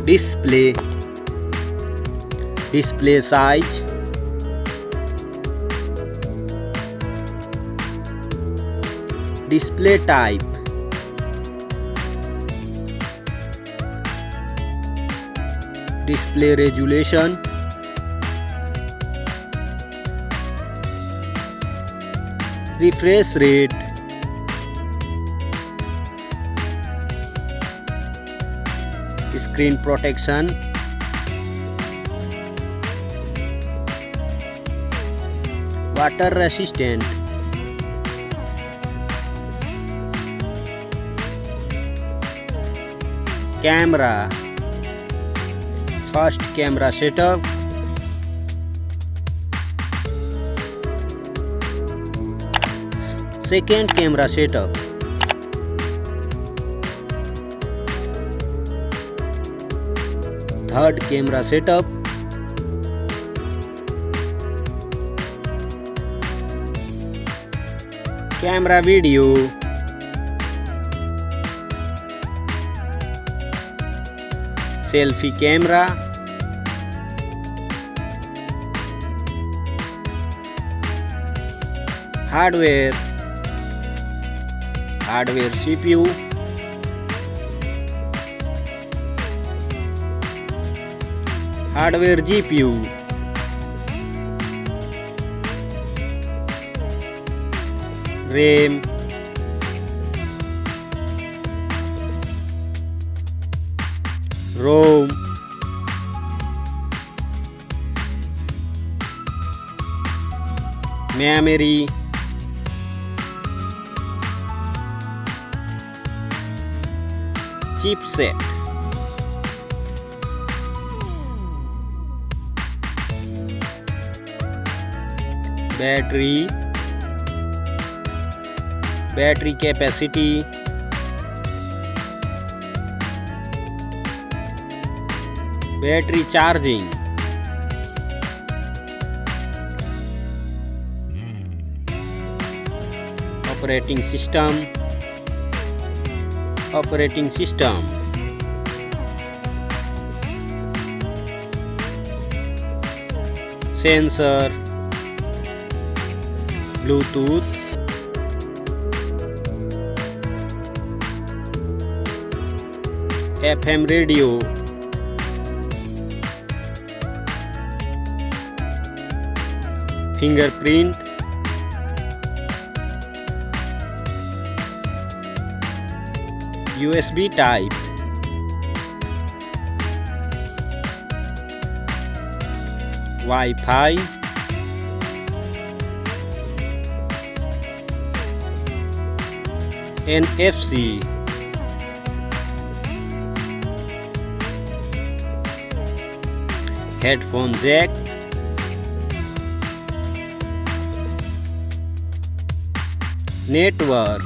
display size, display type, display resolution, refresh rate, screen protection, water resistant, camera, first camera setup, second camera setup, third camera setup, camera video, selfie camera, hardware CPU, hardware GPU, RAM, ROM, memory, chipset, battery capacity, battery charging, operating system, sensor, Bluetooth, FM radio, fingerprint, USB type, Wi-Fi, NFC, headphone jack, network,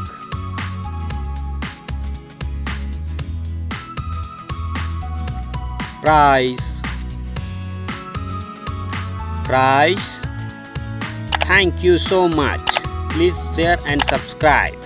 price. Thank you so much. Please share and subscribe.